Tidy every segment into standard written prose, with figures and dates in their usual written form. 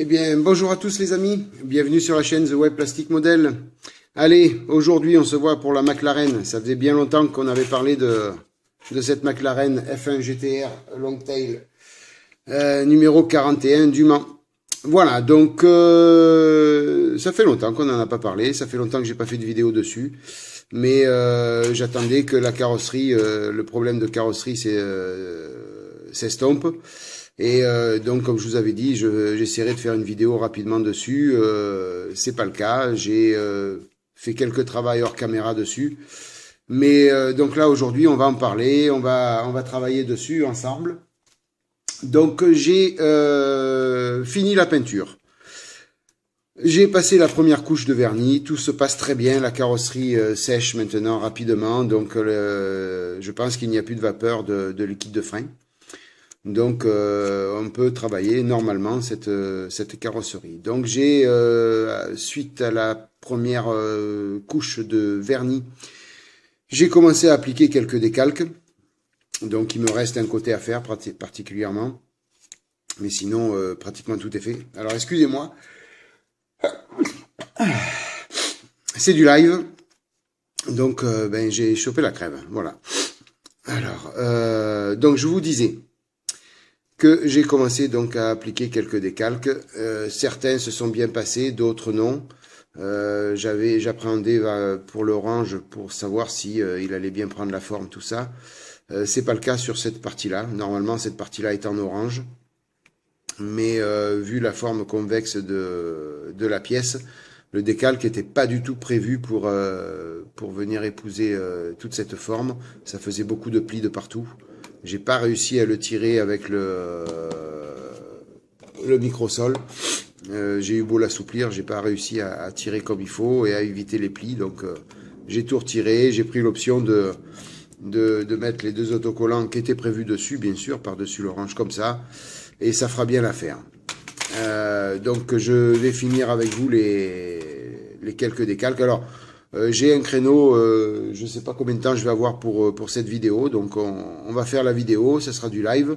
Eh bien, bonjour à tous les amis, bienvenue sur la chaîne The Web Plastic Model. Allez, aujourd'hui on se voit pour la McLaren. Ça faisait bien longtemps qu'on avait parlé de cette McLaren F1 GTR Longtail numéro 41 du Mans. Voilà, donc ça fait longtemps qu'on n'en a pas parlé, ça fait longtemps que j'ai pas fait de vidéo dessus. Mais j'attendais que la carrosserie, le problème de carrosserie s'estompe. Et donc, comme je vous avais dit, j'essaierai de faire une vidéo rapidement dessus. C'est pas le cas. J'ai fait quelques travaux hors caméra dessus. Mais donc là, aujourd'hui, on va en parler. On va travailler dessus ensemble. Donc, j'ai fini la peinture. J'ai passé la première couche de vernis, tout se passe très bien, la carrosserie sèche maintenant rapidement, donc je pense qu'il n'y a plus de vapeur de liquide de frein. Donc on peut travailler normalement cette carrosserie. Donc j'ai, suite à la première couche de vernis, j'ai commencé à appliquer quelques décalques. Donc il me reste un côté à faire particulièrement, mais sinon pratiquement tout est fait. Alors excusez-moi. C'est du live, donc j'ai chopé la crève, voilà. Alors, donc je vous disais que j'ai commencé donc à appliquer quelques décalques. Certains se sont bien passés, d'autres non. J'appréhendais pour l'orange pour savoir si il allait bien prendre la forme, tout ça. C'est pas le cas sur cette partie-là. Normalement, cette partie-là est en orange. Mais vu la forme convexe de la pièce, le décalque n'était pas du tout prévu pour venir épouser toute cette forme. Ça faisait beaucoup de plis de partout. J'ai pas réussi à le tirer avec le microsol. J'ai eu beau l'assouplir, j'ai pas réussi à tirer comme il faut et à éviter les plis. Donc j'ai tout retiré. J'ai pris l'option de mettre les deux autocollants qui étaient prévus dessus, bien sûr, par-dessus l'orange comme ça. Et ça fera bien l'affaire. Donc je vais finir avec vous les quelques décalques. Alors j'ai un créneau, je sais pas combien de temps je vais avoir pour cette vidéo. Donc on va faire la vidéo, ça sera du live.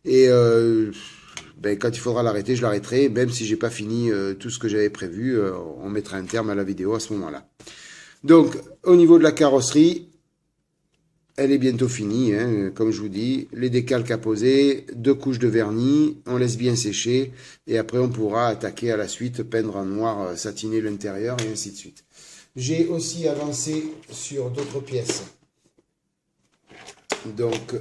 Et quand il faudra l'arrêter, je l'arrêterai. Même si j'ai pas fini tout ce que j'avais prévu, on mettra un terme à la vidéo à ce moment-là. Donc au niveau de la carrosserie, elle est bientôt finie, hein, comme je vous dis. Les décalques à poser, 2 couches de vernis, on laisse bien sécher. Et après, on pourra attaquer à la suite, peindre en noir, satiner l'intérieur et ainsi de suite. J'ai aussi avancé sur d'autres pièces. Donc,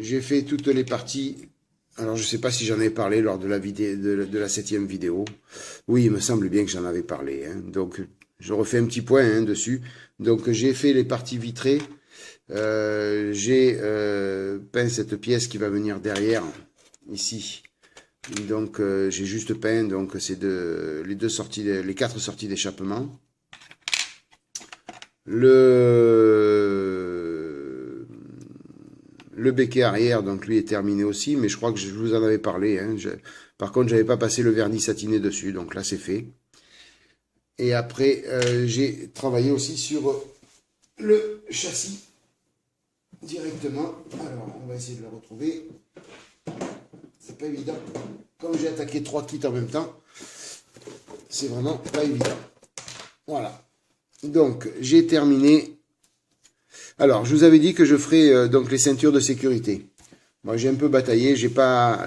j'ai fait toutes les parties. Alors, je ne sais pas si j'en avais parlé lors de la vidéo, de la 7e vidéo. Oui, il me semble bien que j'en avais parlé. Hein. Donc, je refais un petit point dessus. Donc j'ai fait les parties vitrées. J'ai peint cette pièce qui va venir derrière, ici. Donc j'ai juste peint. Donc c'est les 4 sorties d'échappement. Le béquet arrière, donc lui est terminé aussi, mais je crois que je vous en avais parlé. Hein. Par contre, j'avais pas passé le vernis satiné dessus, donc là c'est fait. Et après, j'ai travaillé aussi sur le châssis directement. Alors, on va essayer de le retrouver. C'est pas évident. Comme j'ai attaqué 3 kits en même temps, c'est vraiment pas évident. Voilà. Donc, j'ai terminé. Alors, je vous avais dit que je ferais donc les ceintures de sécurité. Moi, j'ai un peu bataillé. J'ai pas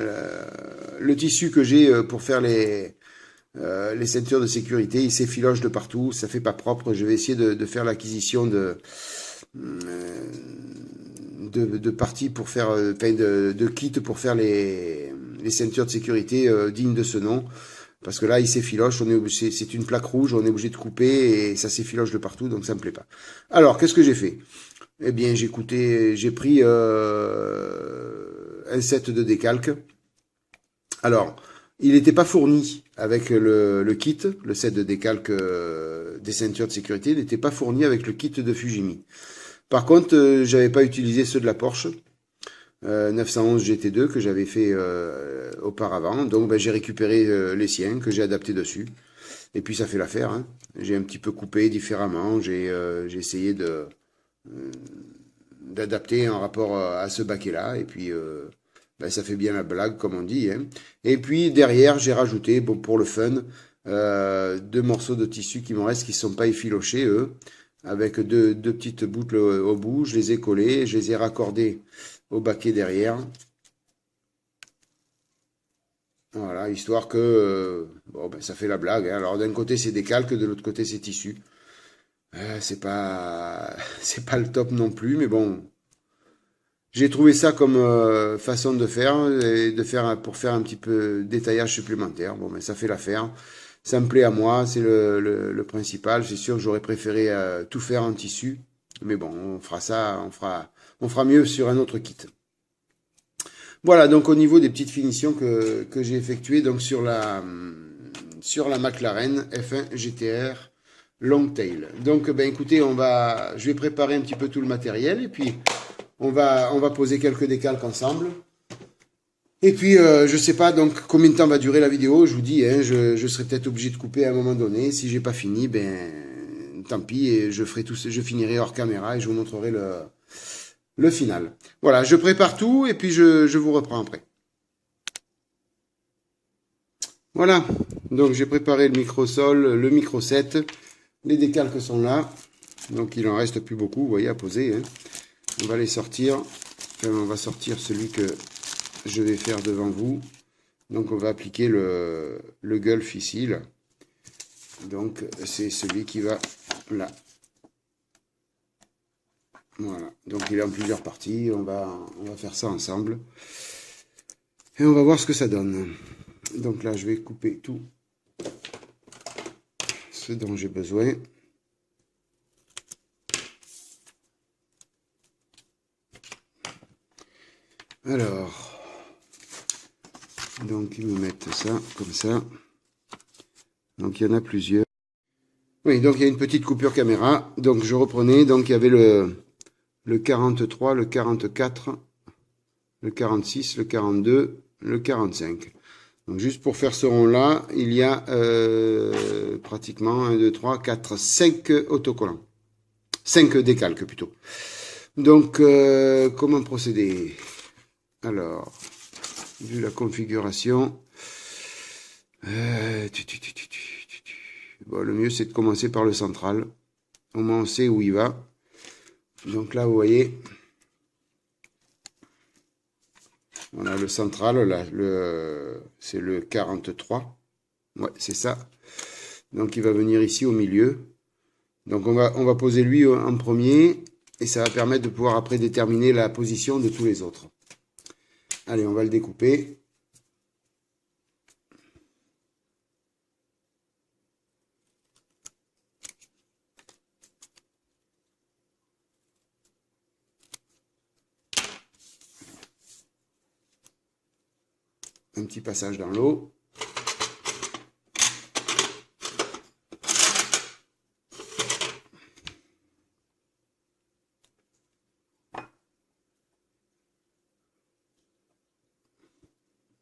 le tissu que j'ai pour faire les ceintures de sécurité, il s'effiloche de partout, ça fait pas propre. Je vais essayer de faire l'acquisition de parties pour faire, de kits pour faire les ceintures de sécurité dignes de ce nom. Parce que là, il s'effiloche, c'est une plaque rouge, on est obligé de couper et ça s'effiloche de partout, donc ça me plaît pas. Alors, qu'est-ce que j'ai fait? Eh bien, j'ai pris un set de décalques. Alors, il n'était pas fourni avec le kit, le set de décalque des ceintures de sécurité, il n'était pas fourni avec le kit de Fujimi. Par contre, j'avais pas utilisé ceux de la Porsche 911 GT2 que j'avais fait auparavant. Donc j'ai récupéré les siens que j'ai adaptés dessus. Et puis ça fait l'affaire. Hein. J'ai un petit peu coupé différemment. J'ai essayé d'adapter en rapport à ce baquet-là. Et puis Ben, ça fait bien la blague, comme on dit, hein. Et puis derrière, j'ai rajouté, bon, pour le fun, 2 morceaux de tissu qui me restent, qui ne sont pas effilochés, eux, avec deux petites boucles au bout. Je les ai collés, je les ai raccordés au baquet derrière. Voilà, histoire que bon, ben, ça fait la blague, hein. Alors d'un côté c'est des calques, de l'autre côté c'est tissu. C'est pas c'est pas le top non plus, mais bon, j'ai trouvé ça comme façon de faire et de faire pour faire un petit peu détaillage supplémentaire. Bon, mais ça fait l'affaire. Ça me plaît à moi, c'est le principal. C'est sûr que j'aurais préféré tout faire en tissu, mais bon, on fera ça, on fera mieux sur un autre kit. Voilà, donc au niveau des petites finitions que j'ai effectuées donc sur la McLaren F1 GTR Longtail. Donc ben écoutez, je vais préparer un petit peu tout le matériel et puis on va poser quelques décalques ensemble. Et puis je sais pas donc combien de temps va durer la vidéo, je vous dis, hein, je serai peut-être obligé de couper à un moment donné. Si j'ai pas fini, ben tant pis, et je finirai hors caméra et je vous montrerai le final. Voilà, je prépare tout et puis je vous reprends après. Voilà, donc j'ai préparé le micro-sol, le micro-set. Les décalques sont là, donc il en reste plus beaucoup, vous voyez, à poser, hein. On va les sortir. Enfin, on va sortir celui que je vais faire devant vous. Donc on va appliquer le Gulf ici, là. Donc c'est celui qui va là. Voilà, donc il est en plusieurs parties, on va faire ça ensemble. Et on va voir ce que ça donne. Donc là je vais couper tout ce dont j'ai besoin. Alors, donc ils me mettent ça, comme ça. Donc il y en a plusieurs. Oui, donc il y a une petite coupure caméra. Donc je reprenais, donc il y avait le 43, le 44, le 46, le 42, le 45. Donc juste pour faire ce rond-là, il y a pratiquement 1, 2, 3, 4, 5 autocollants. 5 décalques plutôt. Donc comment procéder? Alors, vu la configuration, bon, le mieux c'est de commencer par le central. Au moins on sait où il va. Donc là vous voyez, on a le central, là, c'est le 43. Ouais, c'est ça. Donc il va venir ici au milieu. Donc on va poser lui en premier et ça va permettre de pouvoir après déterminer la position de tous les autres. Allez, on va le découper. Un petit passage dans l'eau.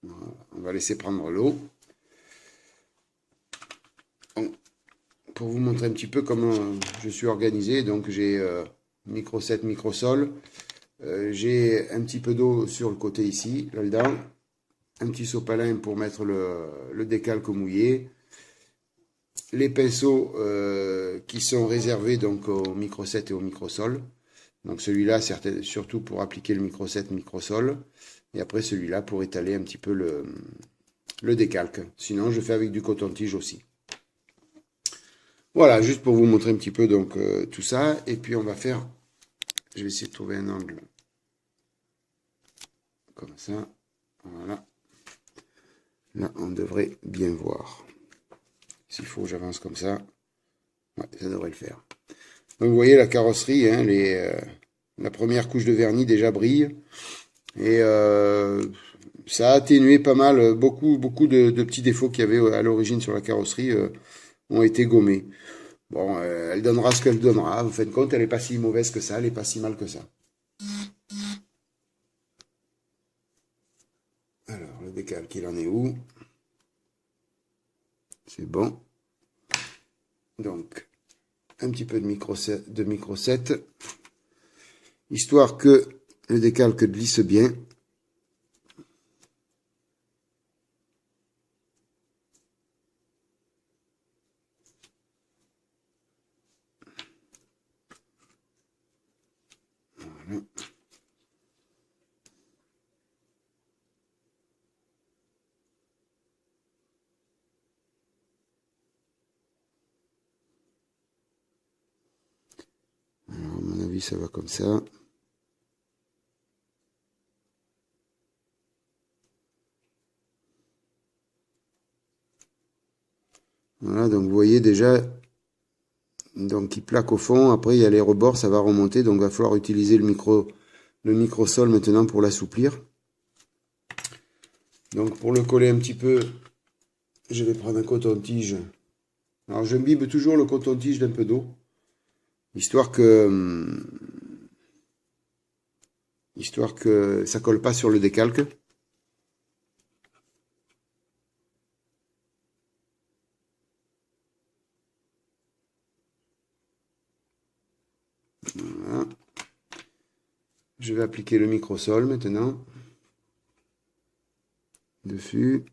Voilà, on va laisser prendre l'eau. Pour vous montrer un petit peu comment je suis organisé, donc j'ai micro-set, micro-sol. J'ai un petit peu d'eau sur le côté ici, là-dedans. Un petit sopalin pour mettre le décalque mouillé. Les pinceaux qui sont réservés donc au micro-set et au micro-sol. Donc celui-là, surtout pour appliquer le micro-set, micro-sol. Et après celui-là pour étaler un petit peu le décalque. Sinon, je fais avec du coton-tige aussi. Voilà, juste pour vous montrer un petit peu donc tout ça. Et puis on va faire, je vais essayer de trouver un angle comme ça. Voilà. Là, on devrait bien voir. S'il faut, j'avance comme ça. Ouais, ça devrait le faire. Donc vous voyez la carrosserie, hein, la première couche de vernis déjà brille. Et ça a atténué pas mal, beaucoup de petits défauts qu'il y avait à l'origine sur la carrosserie ont été gommés. Bon, elle donnera ce qu'elle donnera. En fin de compte, elle n'est pas si mauvaise que ça, elle n'est pas si mal que ça. Alors, le décalque, il en est où? C'est bon. Donc, un petit peu de micro-set, histoire que le décalque glisse bien. Aujourd'hui, ça va comme ça. Voilà, donc vous voyez déjà, donc il plaque au fond. Après, il y a les rebords, ça va remonter. Donc, il va falloir utiliser le microsol maintenant pour l'assouplir. Donc, pour le coller un petit peu, je vais prendre un coton-tige. Alors, j'imbibe toujours le coton-tige d'un peu d'eau, histoire que ça colle pas sur le décalque. Voilà. Je vais appliquer le microsol maintenant. Dessus.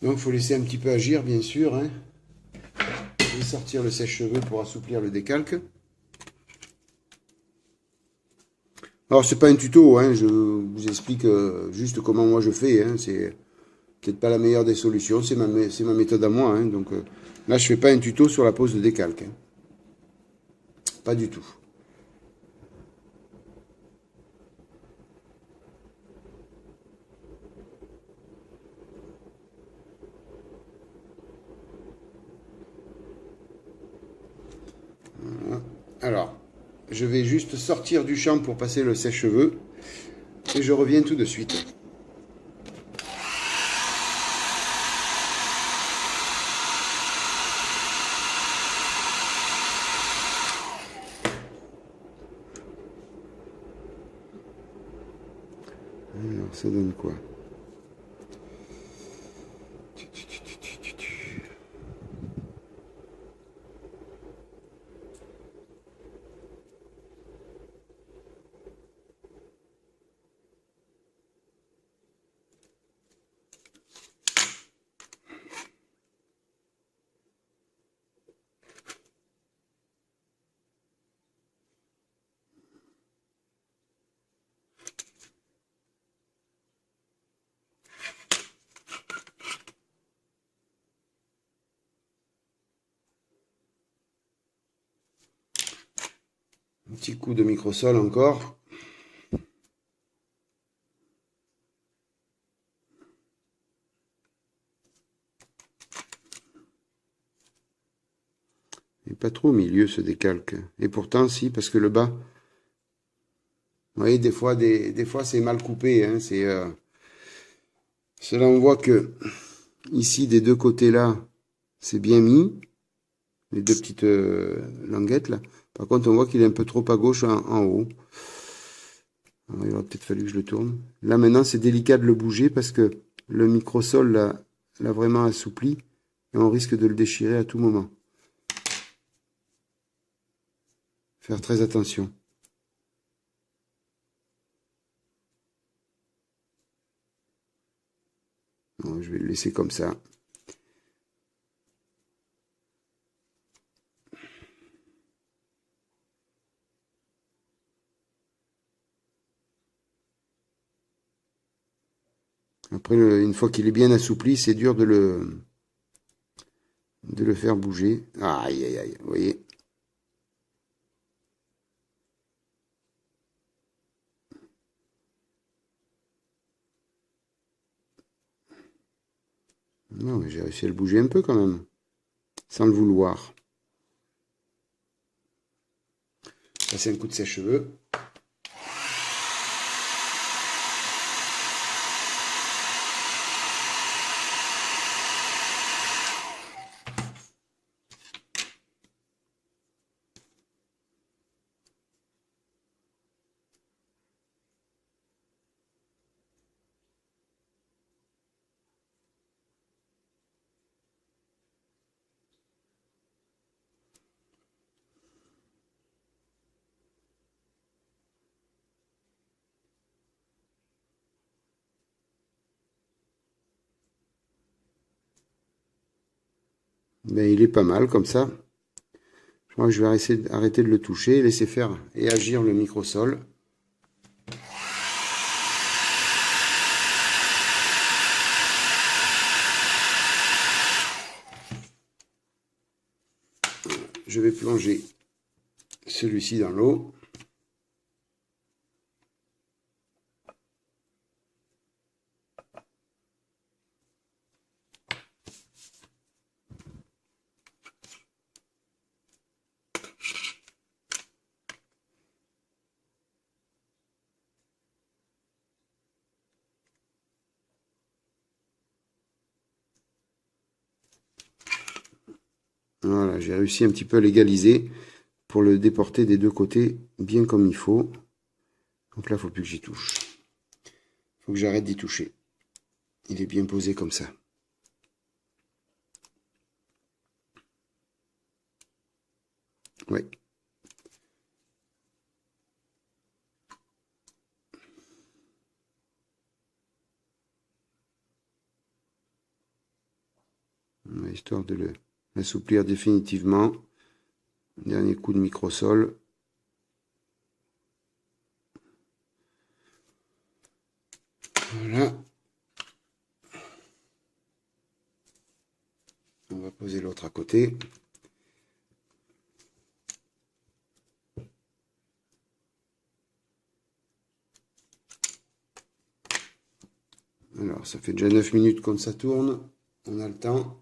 Donc, il faut laisser un petit peu agir, bien sûr. Hein. Je vais sortir le sèche-cheveux pour assouplir le décalque. Alors, c'est pas un tuto, hein, je vous explique juste comment moi je fais. Hein, c'est peut-être pas la meilleure des solutions, c'est ma méthode à moi. Hein, donc là, je fais pas un tuto sur la pose de décalque. Hein. Pas du tout. Voilà. Alors, je vais juste sortir du champ pour passer le sèche-cheveux et je reviens tout de suite. Alors, ça donne quoi? Un petit coup de microsol encore. Et pas trop au milieu ce décalque. Et pourtant, si, parce que le bas, vous voyez, des fois c'est mal coupé. Hein, c'est là on voit que ici, des deux côtés là, c'est bien mis. Les deux petites languettes là. Par contre, on voit qu'il est un peu trop à gauche en haut. Alors, il aurait peut-être fallu que je le tourne. Là, maintenant, c'est délicat de le bouger parce que le microsol l'a vraiment assoupli et on risque de le déchirer à tout moment. Faire très attention. Bon, je vais le laisser comme ça. Après, une fois qu'il est bien assoupli, c'est dur de le faire bouger. Aïe, aïe, aïe, vous voyez. Non, mais j'ai réussi à le bouger un peu quand même, sans le vouloir. Ça, c'est un coup de sèche-cheveux. Ben, il est pas mal comme ça. Je crois que je vais arrêter de le toucher, laisser faire et agir le microsol. je vais plonger celui-ci dans l'eau. Voilà, j'ai réussi un petit peu à l'égaliser pour le déporter des deux côtés bien comme il faut. Donc là, il ne faut plus que j'y touche. Il faut que j'arrête d'y toucher. Il est bien posé comme ça. Ouais. Histoire de l'assouplir définitivement. Dernier coup de microsol. Voilà. On va poser l'autre à côté. Alors, ça fait déjà 9 minutes que ça tourne. On a le temps.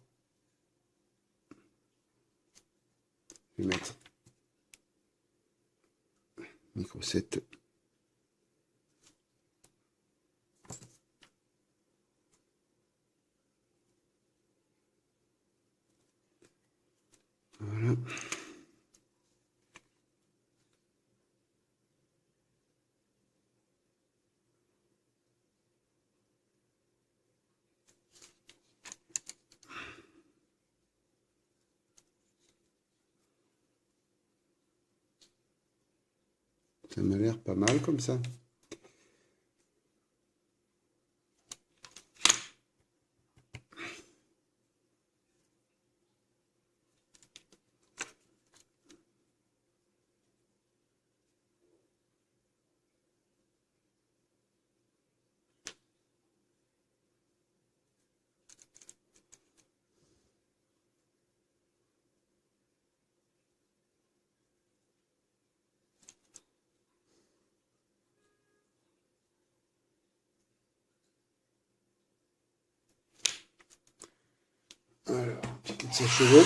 Je vais mettre micro 7. Voilà. Ça m'a l'air pas mal comme ça. Alors, petit coup de sèche-cheveux.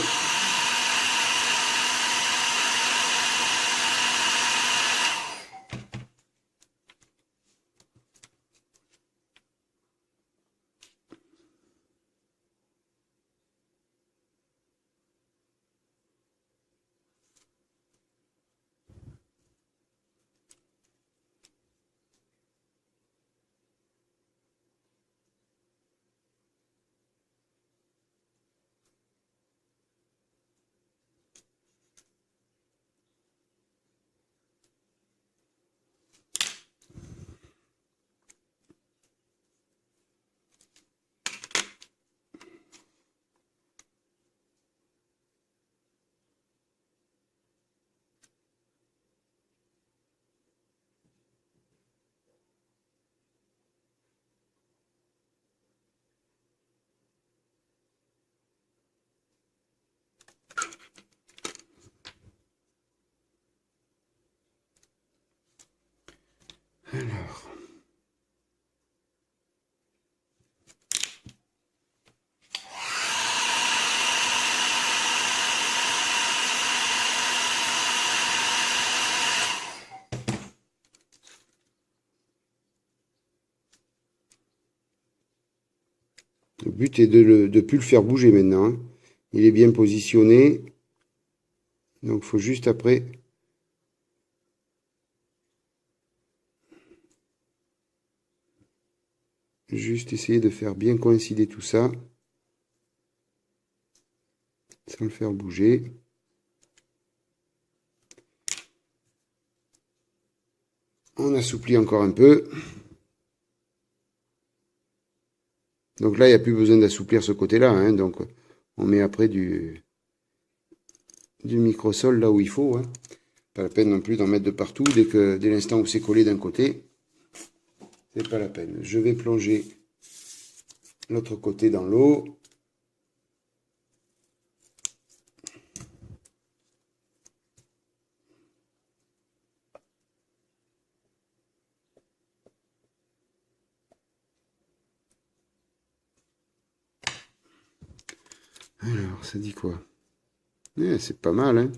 Alors. Le but est de ne plus le faire bouger maintenant, hein. Il est bien positionné. Donc il faut juste après juste essayer de faire bien coïncider tout ça sans le faire bouger. On assouplit encore un peu. Donc là, il n'y a plus besoin d'assouplir ce côté-là, hein. Donc on met après du microsol là où il faut, hein. Pas la peine non plus d'en mettre de partout. Dès l'instant où c'est collé d'un côté, c'est pas la peine. Je vais plonger l'autre côté dans l'eau. Alors, ça dit quoi? C'est pas mal, hein?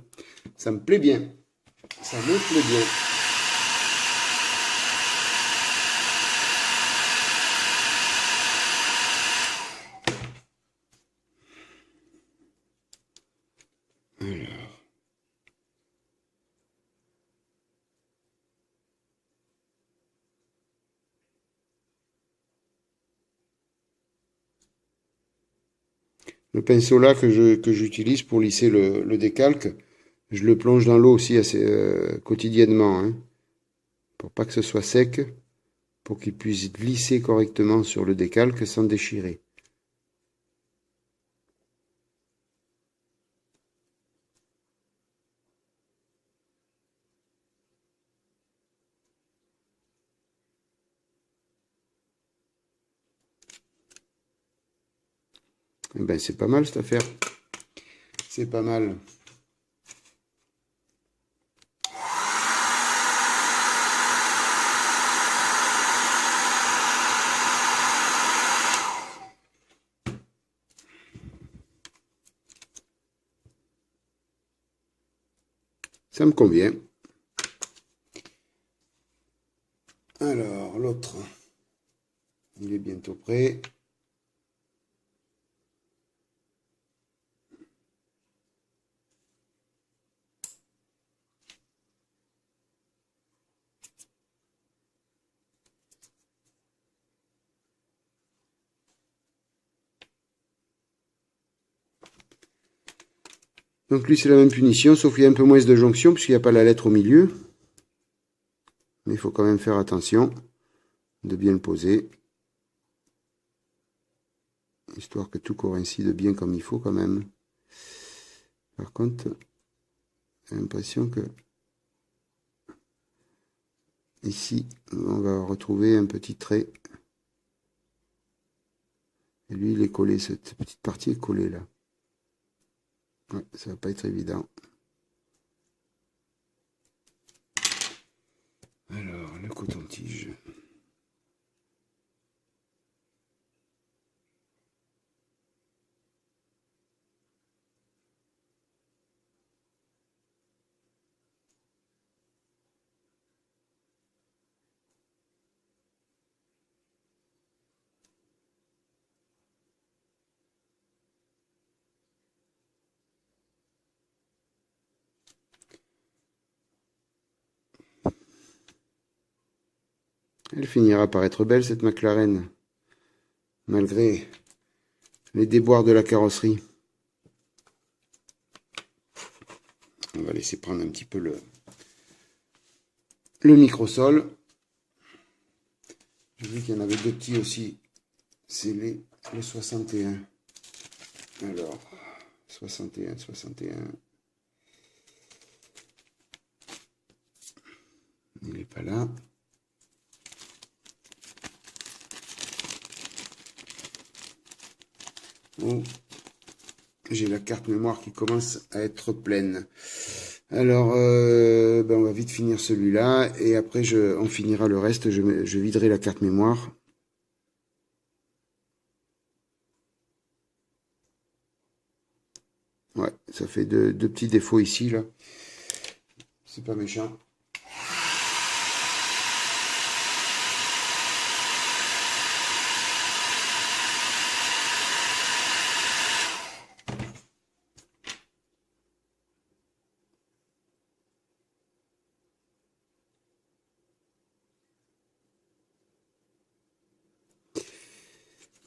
Ça me plaît bien. Ça me plaît bien. Alors. Le pinceau là que j'utilise pour lisser le décalque, je le plonge dans l'eau aussi assez quotidiennement, hein, pour pas que ce soit sec, pour qu'il puisse glisser correctement sur le décalque sans déchirer. Eh ben c'est pas mal cette affaire. C'est pas mal. Ça me convient. Alors, l'autre, il est bientôt prêt. Donc lui, c'est la même punition, sauf qu'il y a un peu moins de jonction, puisqu'il n'y a pas la lettre au milieu. Mais il faut quand même faire attention de bien le poser. Histoire que tout coïncide bien comme il faut quand même. Par contre, j'ai l'impression que ici, on va retrouver un petit trait. Et lui, il est collé, cette petite partie est collée là. Ouais, ça va pas être évident. Alors, le coton-tige. Elle finira par être belle, cette McLaren, malgré les déboires de la carrosserie. On va laisser prendre un petit peu le microsol. J'ai vu qu'il y en avait deux petits aussi. C'est les 61. Alors, 61. Il n'est pas là. Bon, j'ai la carte mémoire qui commence à être pleine. Alors, ben on va vite finir celui-là et après on finira le reste. Je viderai la carte mémoire. Ouais, ça fait deux petits défauts ici là. C'est pas méchant.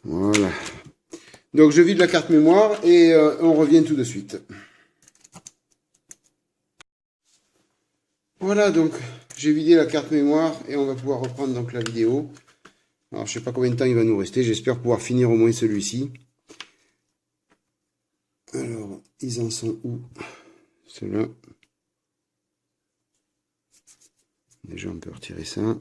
Voilà. Donc je vide la carte mémoire et on revient tout de suite. Voilà, donc j'ai vidé la carte mémoire et on va pouvoir reprendre donc la vidéo. Alors je sais pas combien de temps il va nous rester, j'espère pouvoir finir au moins celui-ci. Alors, ils en sont où? Ceux-là. Déjà on peut retirer ça.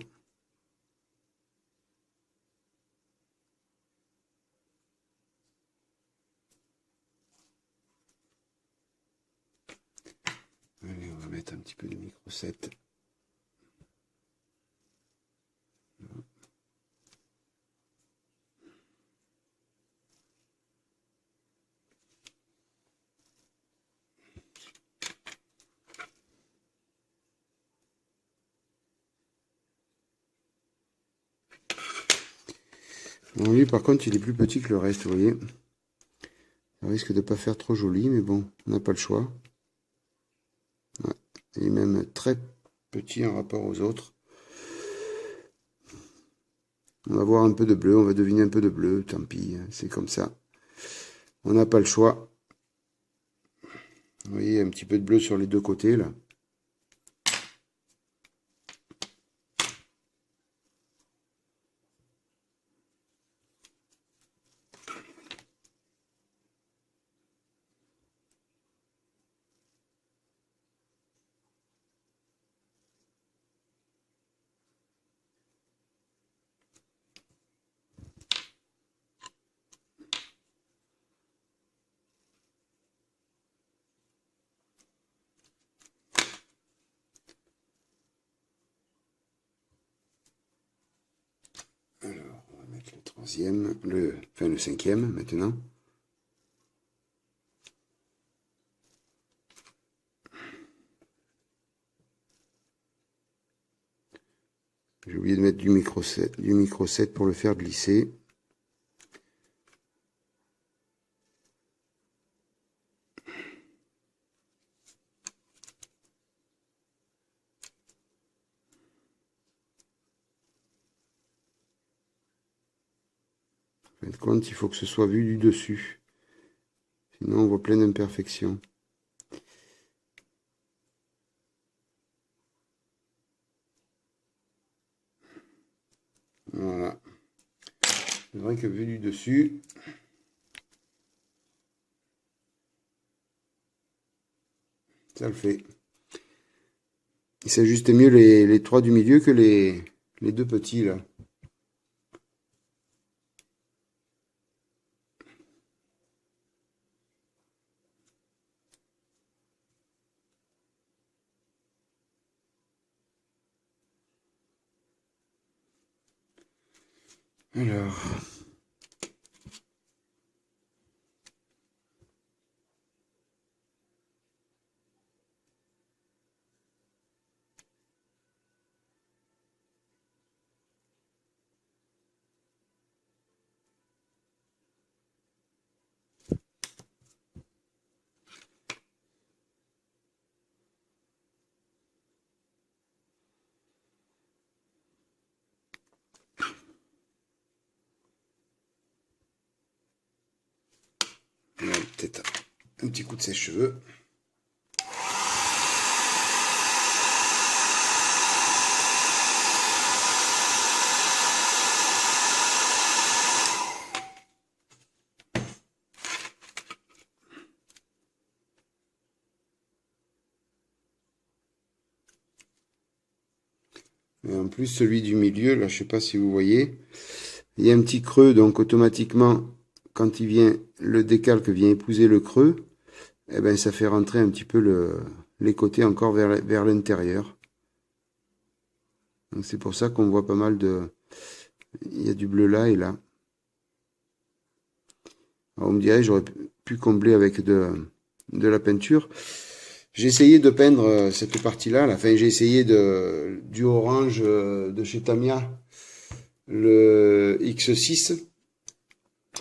Allez, on va mettre un petit peu de micro 7. Alors lui, par contre, il est plus petit que le reste, vous voyez. Ça risque de pas faire trop joli, mais bon, on n'a pas le choix. Ouais, il est même très petit en rapport aux autres. On va voir un peu de bleu, on va deviner un peu de bleu, tant pis, c'est comme ça. On n'a pas le choix. Vous voyez, un petit peu de bleu sur les deux côtés, là. Alors, on va mettre le troisième, enfin le cinquième maintenant. J'ai oublié de mettre du micro 7 pour le faire glisser. En fin de compte, il faut que ce soit vu du dessus. Sinon, on voit plein d'imperfections. Voilà. C'est vrai que vu du dessus, ça le fait. Il s'ajuste mieux les trois du milieu que les deux petits là. Alors, peut-être un petit coup de sèche-cheveux. Et en plus, celui du milieu, là, je sais pas si vous voyez, il y a un petit creux, donc automatiquement, quand il vient, le décalque vient épouser le creux, eh ben, ça fait rentrer un petit peu les côtés encore vers l'intérieur. Donc c'est pour ça qu'on voit pas mal de... Il y a du bleu là et là. Alors on me dirait, j'aurais pu combler avec de la peinture. J'ai essayé de peindre cette partie-là. Enfin, j'ai essayé du orange de chez Tamiya, le X6.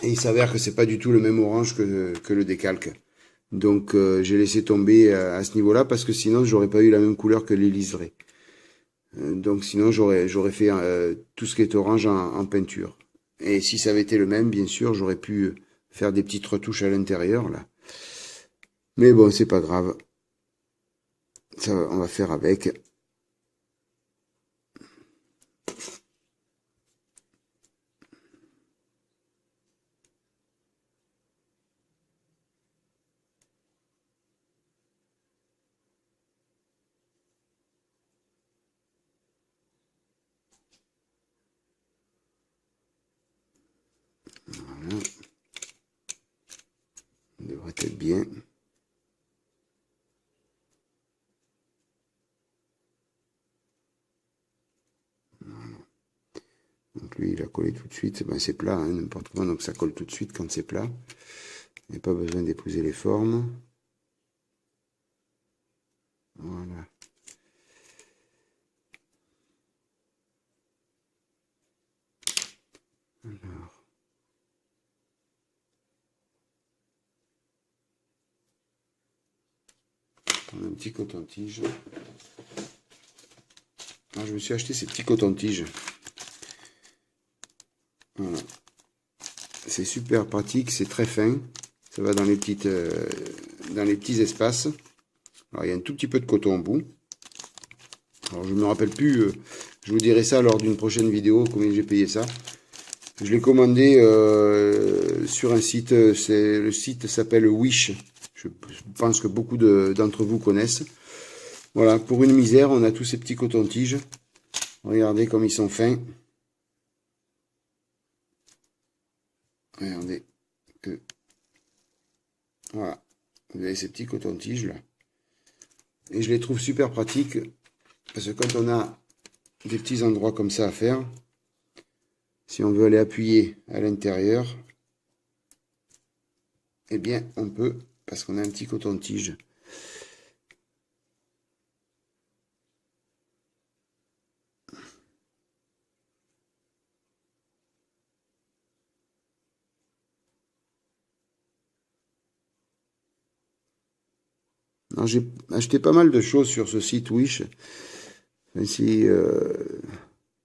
Et il s'avère que c'est pas du tout le même orange que le décalque. Donc j'ai laissé tomber à ce niveau-là parce que sinon j'aurais pas eu la même couleur que les liserés. Donc sinon j'aurais fait tout ce qui est orange en peinture. Et si ça avait été le même, bien sûr, j'aurais pu faire des petites retouches à l'intérieur là. Mais bon, c'est pas grave. Ça, on va faire avec. Voilà. Ça devrait être bien. Donc lui, il a collé tout de suite. Ben, c'est plat, hein, n'importe comment. Donc ça colle tout de suite quand c'est plat. Il n'y a pas besoin d'épouser les formes. Voilà. Alors. On a un petit coton-tige. Alors, je me suis acheté ces petits coton-tiges. Voilà. C'est super pratique, c'est très fin. Ça va dans les petits espaces. Alors, il y a un tout petit peu de coton au bout. Alors, je ne me rappelle plus, je vous dirai ça lors d'une prochaine vidéo, combien j'ai payé ça. Je l'ai commandé sur un site, le site s'appelle Wish. Je pense que beaucoup d'entre vous connaissent. Voilà, pour une misère, on a tous ces petits cotons-tiges. Regardez comme ils sont fins. Regardez que... Voilà, vous avez ces petits cotons-tiges là. Et je les trouve super pratiques, parce que quand on a des petits endroits comme ça à faire, si on veut aller appuyer à l'intérieur, eh bien on peut, parce qu'on a un petit coton-tige. J'ai acheté pas mal de choses sur ce site Wish. Ainsi,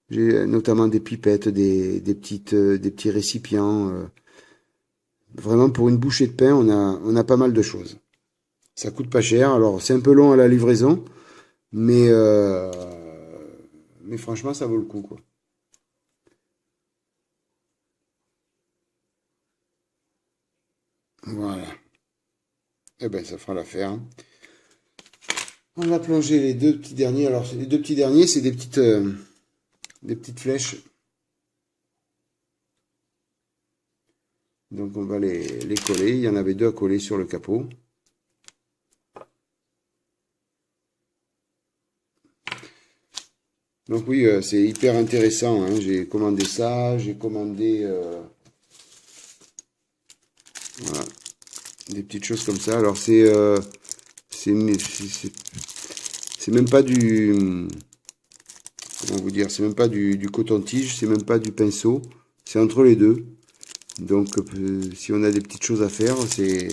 j'ai notamment des pipettes, des petits récipients. Vraiment, pour une bouchée de pain, on a pas mal de choses. Ça coûte pas cher. Alors, c'est un peu long à la livraison, mais franchement, ça vaut le coup, quoi. Voilà. Eh ben, ça fera l'affaire, hein. On va plonger les deux petits derniers. Alors, les deux petits derniers, c'est des petites flèches. Donc, on va les coller. Il y en avait deux à coller sur le capot. Donc oui, c'est hyper intéressant, hein. J'ai commandé ça, j'ai commandé voilà, des petites choses comme ça. Alors c'est même pas du, comment vous dire, c'est même pas du coton-tige, c'est même pas du pinceau, c'est entre les deux. Donc si on a des petites choses à faire, c'est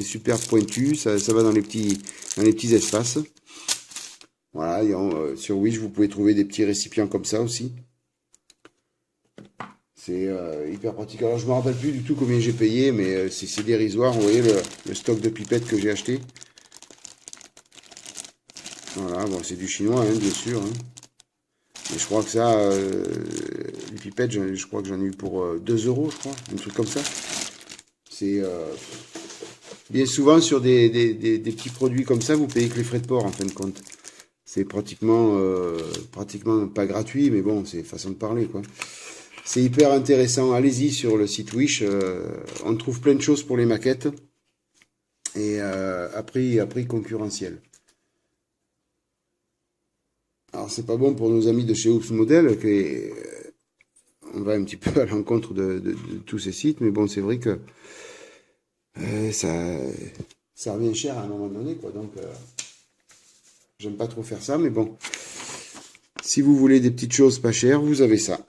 super pointu, ça va dans les petits espaces. Voilà, sur Wish vous pouvez trouver des petits récipients comme ça aussi. C'est hyper pratique. Alors je me rappelle plus du tout combien j'ai payé, mais c'est dérisoire. Vous voyez le stock de pipettes que j'ai acheté. Voilà, bon c'est du chinois, hein, bien sûr, hein. Mais je crois que ça, les pipettes, je crois que j'en ai eu pour 2 euros, je crois, un truc comme ça. C'est bien souvent sur des petits produits comme ça, vous payez que les frais de port en fin de compte. C'est pratiquement pas gratuit, mais bon, c'est façon de parler, quoi. C'est hyper intéressant. Allez-y sur le site Wish. On trouve plein de choses pour les maquettes et à prix concurrentiel. Alors c'est pas bon pour nos amis de chez Oops Model, on va un petit peu à l'encontre de tous ces sites, mais bon c'est vrai que ça revient cher à un moment donné, quoi. Donc j'aime pas trop faire ça, mais bon. Si vous voulez des petites choses pas chères, vous avez ça.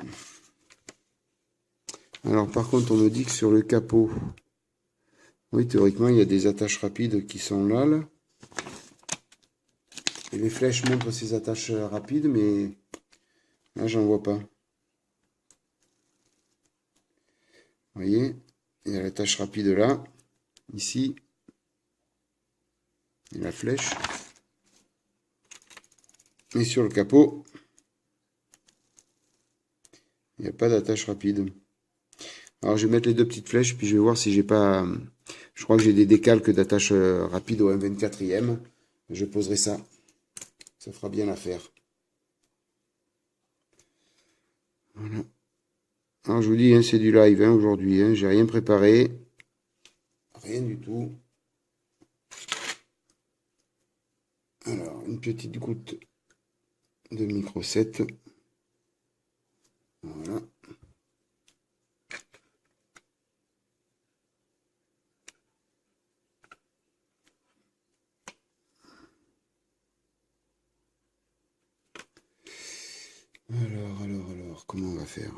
Alors par contre on me dit que sur le capot, oui théoriquement il y a des attaches rapides qui sont là. Et les flèches montrent ces attaches rapides, mais là j'en vois pas. Vous voyez, il y a l'attache rapide là, ici, et la flèche. Et sur le capot, il n'y a pas d'attache rapide. Alors je vais mettre les deux petites flèches, puis je vais voir si j'ai pas... Je crois que j'ai des décalques d'attache rapide au 1/24e. Je poserai ça. Ça fera bien l'affaire. Voilà. Alors je vous dis, hein, c'est du live hein, aujourd'hui. Hein, j'ai rien préparé. Rien du tout. Alors, une petite goutte de micro 7. Voilà. Alors, comment on va faire?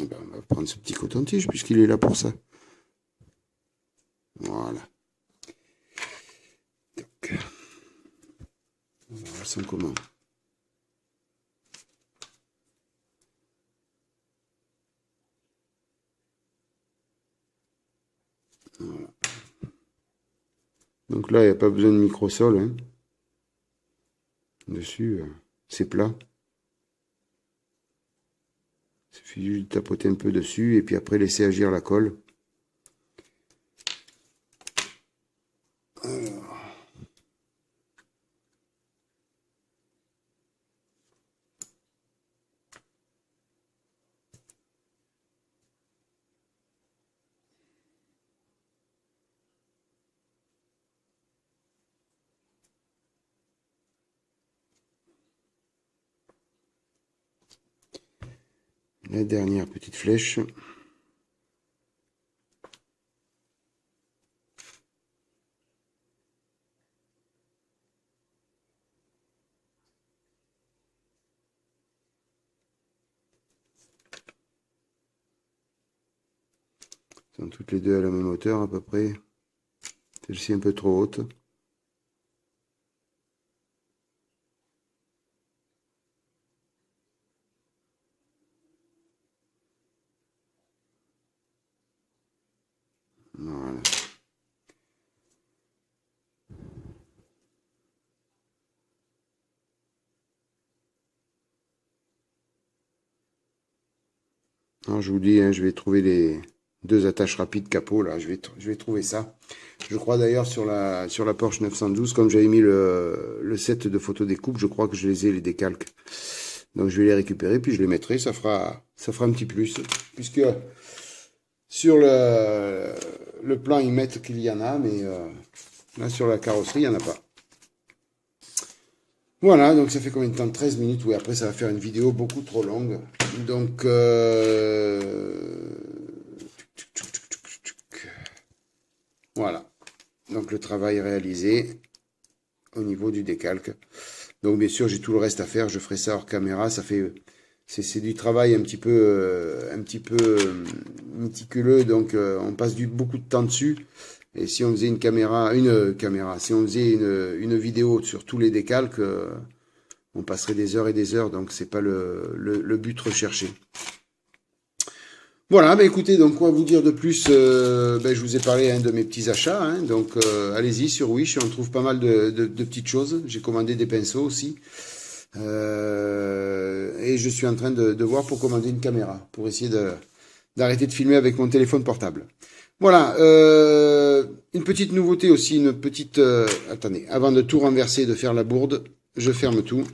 Eh ben, on va prendre ce petit coton-tige puisqu'il est là pour ça. Voilà. Donc, on va voir son comment. Voilà. Donc là, il n'y a pas besoin de microsol. Hein. Dessus, c'est plat. Il suffit juste de tapoter un peu dessus et puis après laisser agir la colle. Alors. La dernière petite flèche. Sont toutes les deux à la même hauteur à peu près. Celle-ci un peu trop haute. Voilà. Alors, je vous dis, hein, je vais trouver les deux attaches rapides capot là. Je vais trouver ça. Je crois d'ailleurs sur la Porsche 912, comme j'avais mis le set de photos découpe, je crois que je les ai les décalques. Donc je vais les récupérer puis je les mettrai. Ça fera un petit plus puisque sur le plan ils mettent qu'il y en a, mais là sur la carrosserie il n'y en a pas. Voilà, donc ça fait combien de temps? 13 minutes. Oui, après ça va faire une vidéo beaucoup trop longue. Donc voilà. Donc le travail est réalisé au niveau du décalque. Donc bien sûr j'ai tout le reste à faire. Je ferai ça hors caméra. Ça fait c'est du travail un petit peu méticuleux. Donc on passe beaucoup de temps dessus. Et si on faisait une caméra, si on faisait une vidéo sur tous les décalques, on passerait des heures et des heures, donc c'est pas le but recherché. Voilà, bah écoutez, donc quoi vous dire de plus, je vous ai parlé de mes petits achats, hein, donc allez-y sur Wish, on trouve pas mal de petites choses. J'ai commandé des pinceaux aussi. Et je suis en train de voir pour commander une caméra, pour essayer d'arrêter de filmer avec mon téléphone portable. Voilà, une petite nouveauté aussi, une petite... attendez, avant de tout renverser et de faire la bourde, je ferme tout.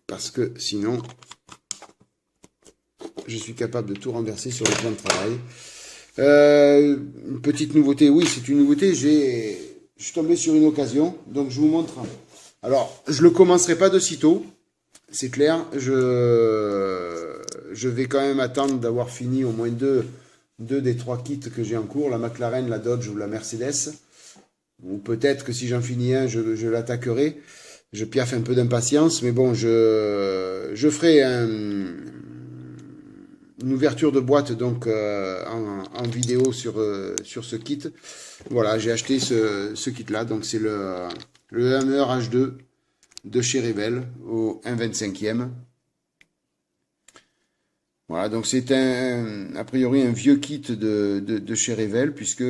Parce que sinon, je suis capable de tout renverser sur le plan de travail. Une petite nouveauté, oui, c'est une nouveauté. Je suis tombé sur une occasion, donc je vous montre. Alors, je le commencerai pas de sitôt, c'est clair. Je vais quand même attendre d'avoir fini au moins deux des trois kits que j'ai en cours, la McLaren, la Dodge ou la Mercedes. Ou peut-être que si j'en finis un, je l'attaquerai. Je piaffe un peu d'impatience, mais bon, je ferai une ouverture de boîte donc en vidéo sur ce kit. Voilà, j'ai acheté ce kit-là, donc c'est le Hammer H2 de chez Revell au 1,25e. Voilà, donc c'est a priori un vieux kit de chez Revell, puisque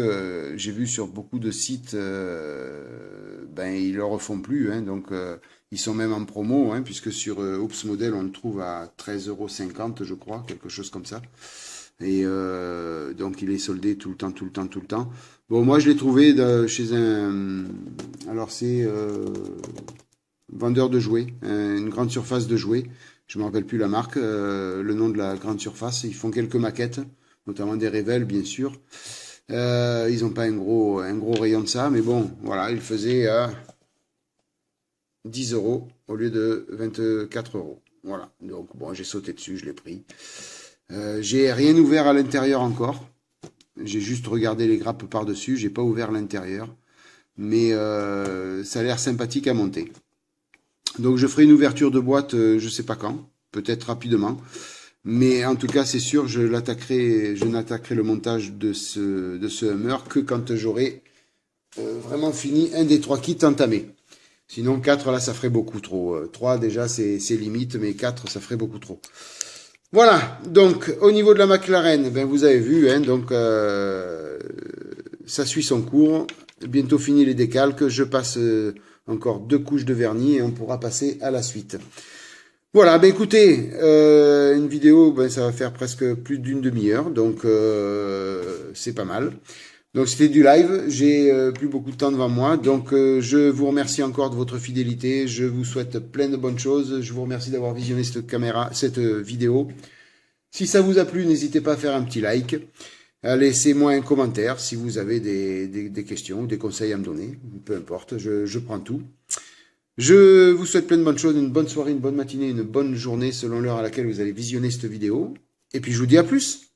j'ai vu sur beaucoup de sites, ils le refont plus, hein, donc ils sont même en promo, hein, puisque sur Oops Model on le trouve à 13,50 €, je crois, quelque chose comme ça. Et donc il est soldé tout le temps. Bon, moi je l'ai trouvé chez alors c'est vendeur de jouets, une grande surface de jouets. Je ne me rappelle plus la marque, le nom de la grande surface. Ils font quelques maquettes, notamment des Revell, bien sûr. Ils n'ont pas un gros rayon de ça, mais bon, voilà, ils faisaient 10 € au lieu de 24 €. Voilà, donc bon, j'ai sauté dessus, je l'ai pris. J'ai rien ouvert à l'intérieur encore. J'ai juste regardé les grappes par-dessus, j'ai pas ouvert l'intérieur. Mais ça a l'air sympathique à monter. Donc je ferai une ouverture de boîte, je sais pas quand. peut-être rapidement. Mais en tout cas, c'est sûr, je n'attaquerai le montage de ce Hummer que quand j'aurai vraiment fini un des 3 kits entamés. Sinon, 4, là, ça ferait beaucoup trop. 3, déjà, c'est limite, mais 4, ça ferait beaucoup trop. Voilà, donc, au niveau de la McLaren, ben, vous avez vu, hein, donc, ça suit son cours. Bientôt fini les décalques. Je passe encore 2 couches de vernis et on pourra passer à la suite. Voilà, ben écoutez, une vidéo, ben ça va faire presque plus d'une demi-heure, donc c'est pas mal. Donc c'était du live, j'ai plus beaucoup de temps devant moi, donc je vous remercie encore de votre fidélité, je vous souhaite plein de bonnes choses, je vous remercie d'avoir visionné cette vidéo. Si ça vous a plu, n'hésitez pas à faire un petit like, laissez-moi un commentaire si vous avez des questions ou des conseils à me donner, peu importe, je prends tout. Je vous souhaite plein de bonnes choses, une bonne soirée, une bonne matinée, une bonne journée selon l'heure à laquelle vous allez visionner cette vidéo. Et puis je vous dis à plus.